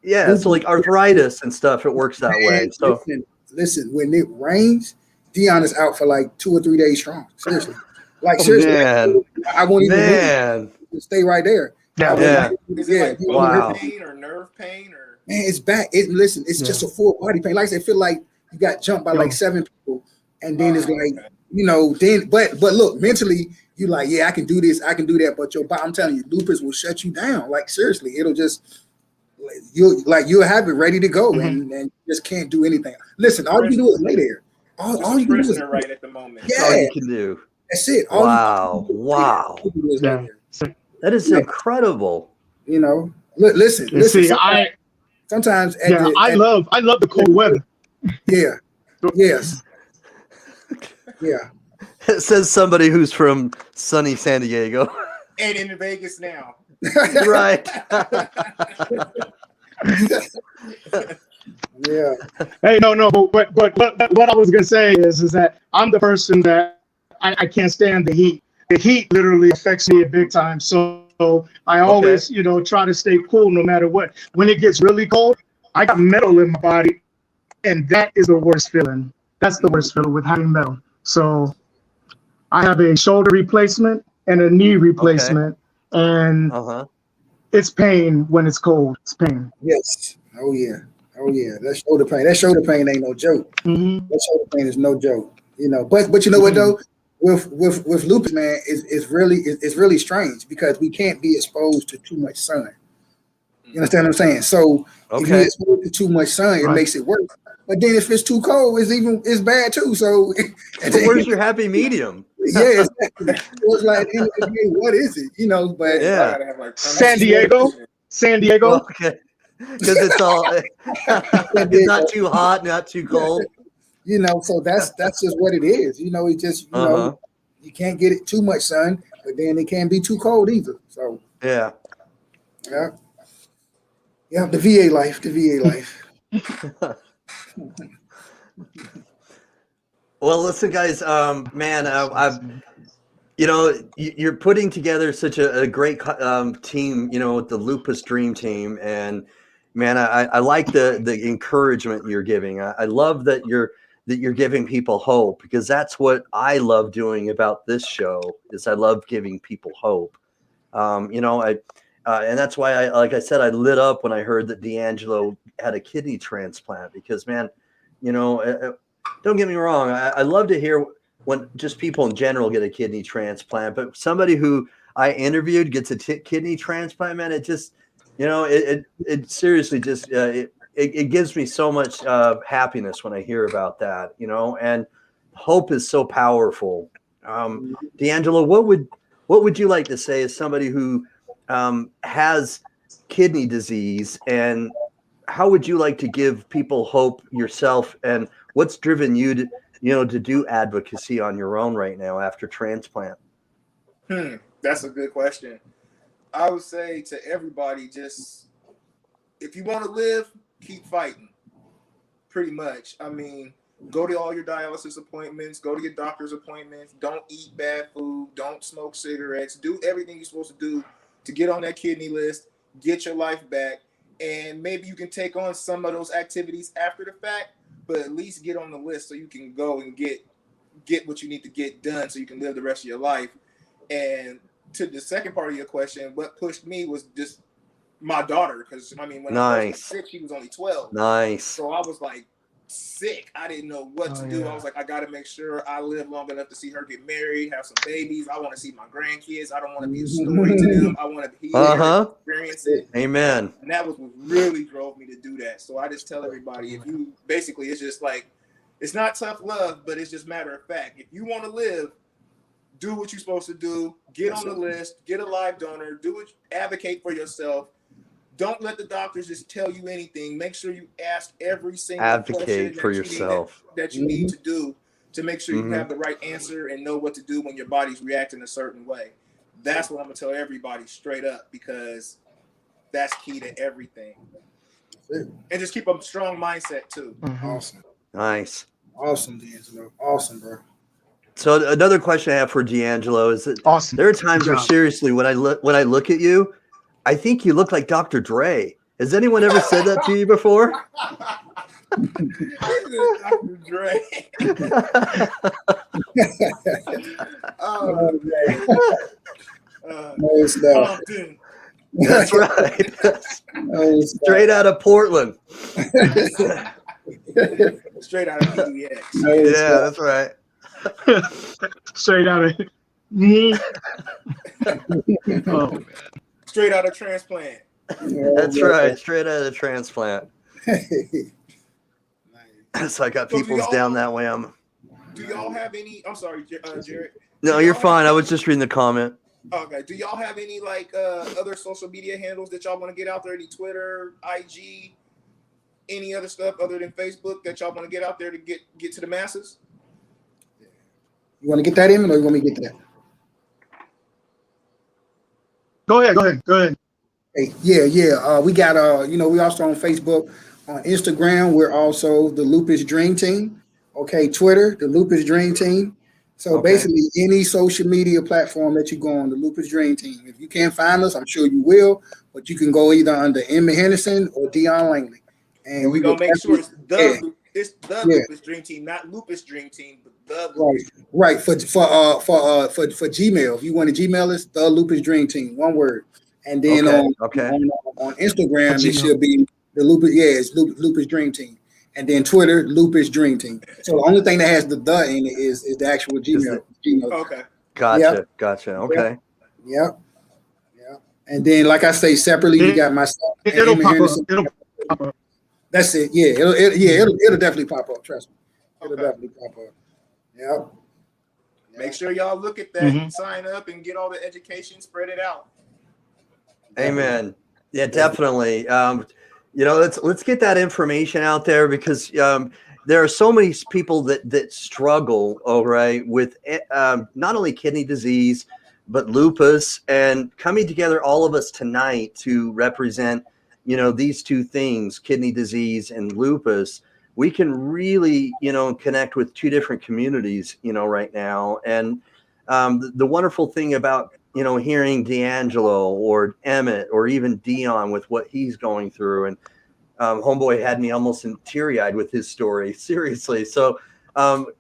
Yes. So like arthritis and stuff, it works that way. So listen, when it rains, Dion is out for like 2 or 3 days strong. Seriously, seriously, man. I won't even move. Stay right there. Yeah. Is it like wow. pain or nerve pain or? Man, it's bad. It's just a full body pain. Like I said, feel like you got jumped by like 7 people, and then it's like, but look, mentally you like, yeah, I can do this, I can do that, but your body, I'm telling you, lupus will shut you down. Like seriously, it'll just you'll have it ready to go, and you just can't do anything. Listen, all you can do is lay there. All you can do is right at the moment. Yeah, all you can do. That's it. Wow. That is incredible. Listen. See, sometimes I love the cold weather. Yeah. Yes. Yeah. It says somebody who's from sunny San Diego. And in Vegas now. Right. Yeah. Hey, no, but what I was gonna say is that I'm the person that I can't stand the heat. The heat literally affects me big time. So I Okay. always, try to stay cool no matter what. When it gets really cold, I got metal in my body, and that is the worst feeling. That's the worst feeling with having metal. So I have a shoulder replacement and a knee Okay. replacement, and Uh-huh. it's pain when it's cold. It's pain. Yes. Oh yeah. Oh yeah. That shoulder pain. That shoulder pain ain't no joke. Mm-hmm. That shoulder pain is no joke. But you know what Mm-hmm. though? With lupus, man, it's really strange because we can't be exposed to too much sun. You understand what I'm saying? So if you Okay. expose to too much sun, it Right. makes it worse. But then if it's too cold, it's bad too. So So where's your happy medium? yeah, exactly. So it's like at the end of the day, what is it? Yeah, But because I Yeah. gotta have like San permanent air Diego. conditioning. San Diego. Well, okay. Because it's all it's not too hot, not too cold. so that's just what it is. It just Uh-huh. you can't get it too much sun, but then it can't be too cold either. So Yeah. yeah, yeah, the VA life, the VA life. Well, listen, guys. Man, you're putting together such a great team. With the Lupus Dream Team, and man, I like the encouragement you're giving. I love that you're giving people hope, because that's what I love doing about this show. Is I love giving people hope. And that's why like I said, I lit up when I heard that D'Angelo had a kidney transplant, because man, don't get me wrong. I love to hear when just people in general get a kidney transplant, but somebody who I interviewed gets a kidney transplant, man, it just, it seriously just, it gives me so much happiness when I hear about that, and hope is so powerful. D'Angelo, what would you like to say as somebody who has kidney disease, and how would you like to give people hope yourself, and what's driven you to do advocacy on your own right now after transplant? That's a good question. I would say to everybody, just if you want to live, keep fighting. Pretty much. I mean, go to all your dialysis appointments, go to your doctor's appointments, don't eat bad food, don't smoke cigarettes, do everything you're supposed to do to get on that kidney list, get your life back, and maybe you can take on some of those activities after the fact, but at least get on the list so you can go and get what you need to get done so you can live the rest of your life. And to the second part of your question, what pushed me was just my daughter, because I mean, when I first got Nice. sick, she was only 12. Nice. So I was like sick. I didn't know what to do. I was like, I got to make sure I live long enough to see her get married, have some babies. I want to see my grandkids. I don't want to be a story to them. I want to be here, experience it. Amen. And that was what really drove me to do that. So I just tell everybody, if you basically, it's just like, it's not tough love, but it's just matter of fact. If you want to live, do what you're supposed to do. Get on the list. Get a live donor. Advocate for yourself. Don't let the doctors just tell you anything. Make sure you ask every single Advocate for yourself. that you need to do to make sure you have the right answer and know what to do when your body's reacting a certain way. That's what I'm going to tell everybody straight up, because that's key to everything. And just keep a strong mindset too. Awesome. Nice. Awesome, D'Angelo. Awesome, bro. So another question I have for D'Angelo is that Awesome. there are times where seriously, when I look at you, I think you look like Dr. Dre. Has anyone ever said that to you before? Dr. Dre. Oh, man. That's right. Straight out of Portland. Straight out of PDX. Yeah, that's right. Straight out of oh man. Straight out of transplant. That's right. Straight out of transplant. So I got people's down that way. Do y'all have any? I'm sorry, Jared. No, you're fine. I was just reading the comment. Okay. Do y'all have any other social media handles that y'all want to get out there? Any Twitter, IG, any other stuff other than Facebook that y'all want to get out there to get to the masses? You want to get that in, or you want me to get that? Go ahead. Hey, yeah. We got we also on Facebook. On Instagram, we're also the Lupus Dream Team. Okay, Twitter, the Lupus Dream Team. So Okay. basically, any social media platform that you go on, the Lupus Dream Team. If you can't find us, I'm sure you will, but you can go either under Emmitt Henderson or Dion Langley. And we're will gonna make sure it's yeah, the yeah, Lupus Dream Team, not Lupus Dream Team, but the right, Lupus. right. For Gmail, if you want to Gmail us, the Lupus Dream Team, one word. And then Okay. on Instagram, it Gmail. should be the Lupus. Yeah, it's Lupus Dream Team. And then Twitter, Lupus Dream Team. So the only thing that has the in it is the actual Is Gmail. it- Gmail. Okay. Gotcha. Gotcha. Okay. Yep. Yep. And then, like I say, separately, we got myself and It'll Emmitt pop up. Henderson. It'll pop up. That's it. Yeah. It'll definitely pop up. Trust me. It'll Okay. definitely pop up. Yep. Make sure y'all look at that, Mhm. sign up, and get all the education, spread it out. Amen. Yeah, definitely. Let's get that information out there because there are so many people that struggle, all right, with not only kidney disease but lupus, and coming together, all of us tonight to represent, these two things, kidney disease and lupus. We can really, connect with two different communities, right now, and the wonderful thing about hearing D'Angelo or Emmitt or even Dion with what he's going through. And homeboy had me almost teary-eyed with his story. Seriously. So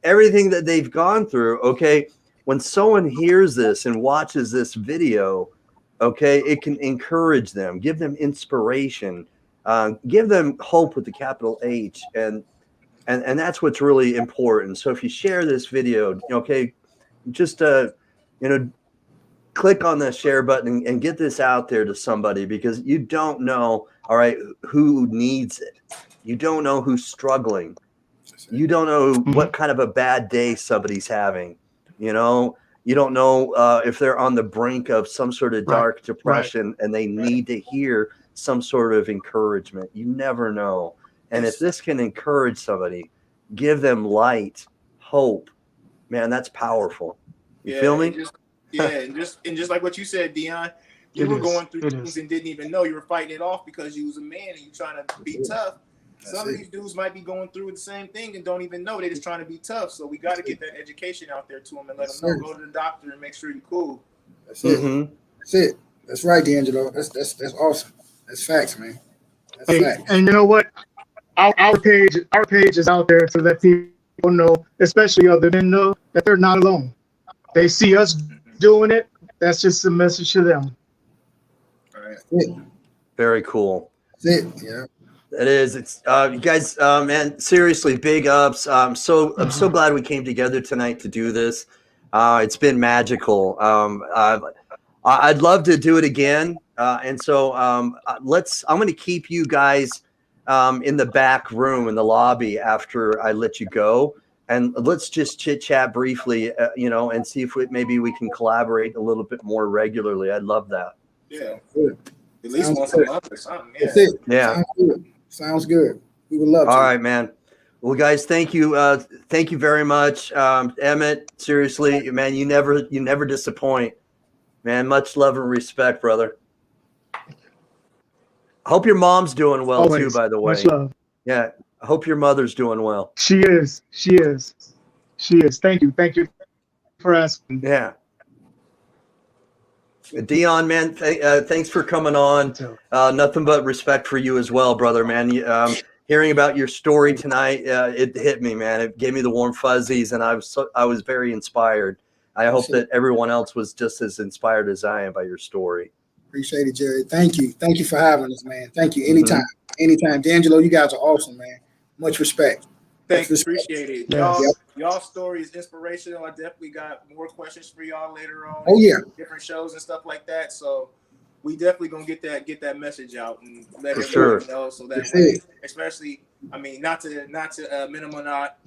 everything that they've gone through, okay, when someone hears this and watches this video, okay, it can encourage them, give them inspiration, give them hope with the capital H. And that's what's really important. So if you share this video, okay, just click on the share button and get this out there to somebody, because you don't know, all right, who needs it. You don't know who's struggling. You don't know what kind of a bad day somebody's having. You don't know if they're on the brink of some sort of dark depression and they need to hear some sort of encouragement. You never know. And if this can encourage somebody, give them light, hope, man, that's powerful. You feel me? And just like what you said, Dion, you were going through things and didn't even know. You were fighting it off because you was a man and you trying to be tough. Some of these dudes might be going through the same thing and don't even know. They're just trying to be tough. So we got to get that education out there to them and let them know. Go to the doctor and make sure you're cool. That's it. That's it. That's right, D'Angelo. That's awesome. That's facts, man. That's facts. And you know what? Our page is out there to let people know, especially other men, know that they're not alone. They see us doing it. That's just a message to them. All right. That's it. Very cool. That's it. Yeah. It is. It's you guys, man. Seriously, big ups. I'm so glad we came together tonight to do this. It's been magical. I'd love to do it again. And so I'm going to keep you guys in the back room in the lobby after I let you go, and let's just chit chat briefly, and see if maybe we can collaborate a little bit more regularly. I'd love that. Yeah. Good. At least once a month or something. Yeah. That's it. Yeah. Sounds good. Sounds good. We would love to. All right, man. Well, guys, thank you. Thank you very much. Emmitt, seriously, man, you never disappoint, man. Much love and respect, brother. I hope your mom's doing well too, by the way. Much love. Yeah. I hope your mother's doing well. She is. Thank you for asking. Yeah. Dion, man, thanks for coming on. Nothing but respect for you as well, brother, man. Hearing about your story tonight, it hit me, man. It gave me the warm fuzzies, and I was very inspired. I hope that everyone else was just as inspired as I am by your story. Appreciate it, Jerry. Thank you for having us, man. Thank you. Anytime. D'Angelo, you guys are awesome, man. Much respect. Thanks, appreciate it. Yes. Y'all story is inspirational. I definitely got more questions for y'all later on. Oh yeah, different shows and stuff like that. So we definitely gonna get that message out and let everyone know. So that way, especially, I mean, not to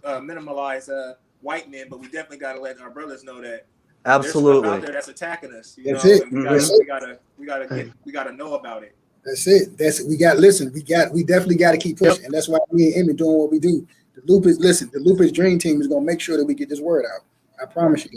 minimalize white men, but we definitely gotta let our brothers know that absolutely there's stuff out there that's attacking us. That's it. We gotta know about it. That's it. We definitely got to keep pushing, and that's why me and Emmitt doing what we do. The Lupus Dream Team is gonna make sure that we get this word out. I promise you.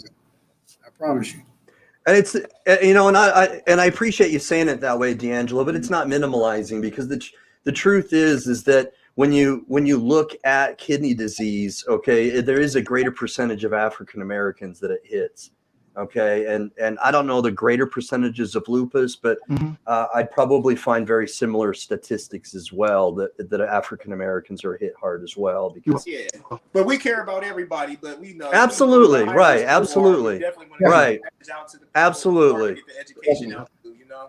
And it's and I appreciate you saying it that way, D'Angelo, but it's not minimalizing, because the truth is that when you look at kidney disease, okay, there is a greater percentage of African Americans that it hits. Okay, and I don't know the greater percentages of lupus, but I'd probably find very similar statistics as well that African Americans are hit hard as well. Because but we care about everybody, but we know absolutely right, absolutely right, absolutely get the education out to, you know.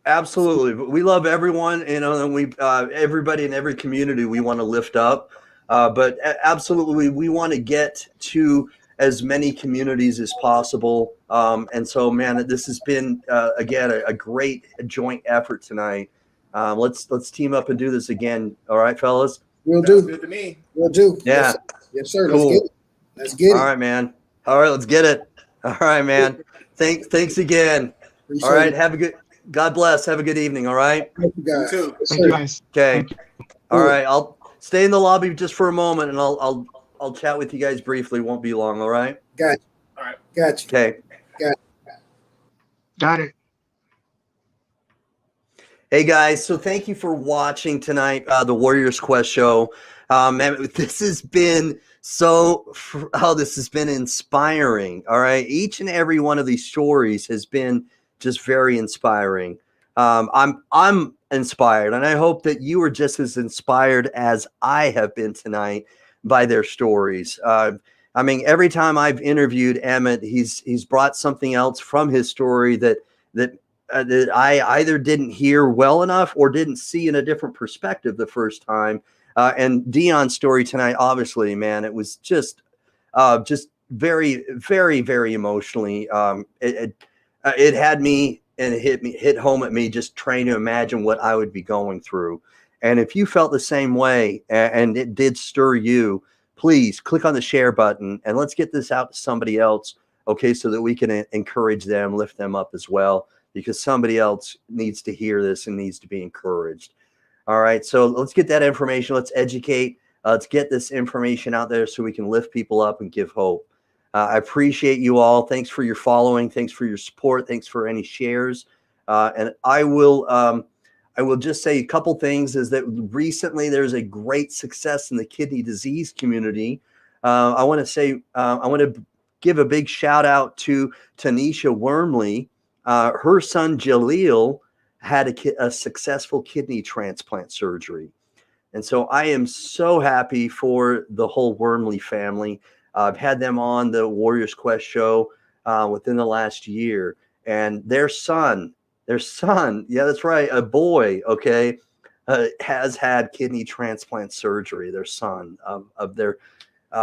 Absolutely, but we love everyone, you know, and we everybody in every community we want to lift up, but absolutely we want to get to as many communities as possible. And so, man, this has been again a great joint effort tonight. Let's team up and do this again. All right, fellas. We'll do. Good to me. We'll do. Yeah. Yes, sir. Cool. Let's get it. Let's get it. All right, man. All right, let's get it. All right, man. Thanks again. Appreciate all right, it. have a good. God bless. Have a good evening. All right. Thank you, guys. You too. Yes, Thank you, sir. guys. Okay. Thank you. All right. I'll stay in the lobby just for a moment, and I'll chat with you guys briefly. Won't be long. All right. Got you. All right. Got you. Okay. Got it. Hey guys, so thank you for watching tonight, the Warriors Quest show. Man, this has been this has been inspiring. All right, each and every one of these stories has been just very inspiring. I'm inspired, and I hope that you are just as inspired as I have been tonight by their stories. I mean, every time I've interviewed Emmitt, he's brought something else from his story that I either didn't hear well enough or didn't see in a different perspective the first time. And Dion's story tonight, obviously, man, it was just very, very, very emotionally. It had me and it hit home at me just trying to imagine what I would be going through. And if you felt the same way and it did stir you, please click on the share button and let's get this out to somebody else, okay, so that we can encourage them, lift them up as well, because somebody else needs to hear this and needs to be encouraged. All right, so let's get that information. Let's educate. Let's get this information out there so we can lift people up and give hope. I appreciate you all. Thanks for your following. Thanks for your support. Thanks for any shares. And I will just say a couple things is that recently there's a great success in the kidney disease community. I want to give a big shout out to Tanisha Wormley. Her son Jaleel had a successful kidney transplant surgery. And so I am so happy for the whole Wormley family. I've had them on the Warriors Quest show within the last year. And their son, yeah, that's right, a boy, okay, has had kidney transplant surgery, their son of their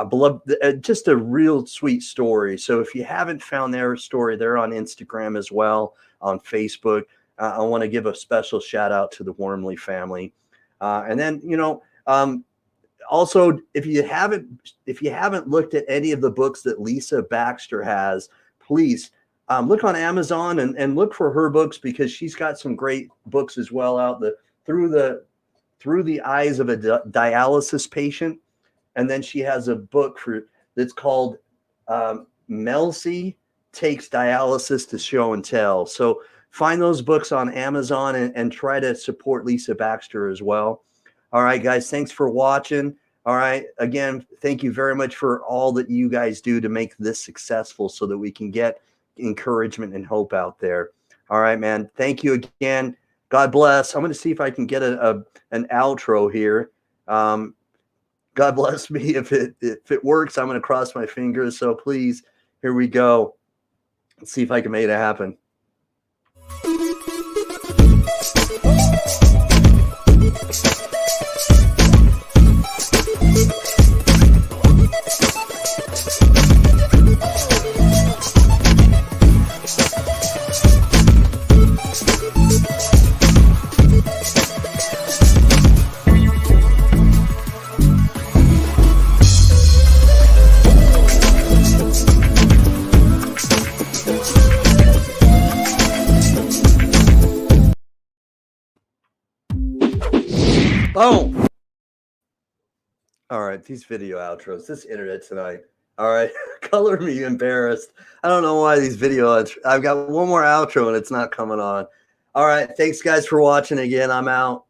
beloved, just a real sweet story. So if you haven't found their story, they're on Instagram as well, on Facebook. I want to give a special shout out to the Wormley family. And then, also, if you haven't looked at any of the books that Lisa Baxter has, please look on Amazon and look for her books, because she's got some great books as well out through the eyes of a dialysis patient. And then she has a book that's called Melcy Takes Dialysis to Show and Tell. So find those books on Amazon and try to support Lisa Baxter as well. All right, guys, thanks for watching. All right, again, thank you very much for all that you guys do to make this successful so that we can get encouragement and hope out there. All right, man, thank you again. God bless. I'm going to see if I can get an outro here. God bless me. If it works, I'm going to cross my fingers. So please, here we go. Let's see if I can make it happen. Boom. All right, these video outros, this internet tonight. All right, color me embarrassed. I don't know why these video I've got one more outro and it's not coming on. All right, thanks guys for watching again. I'm out.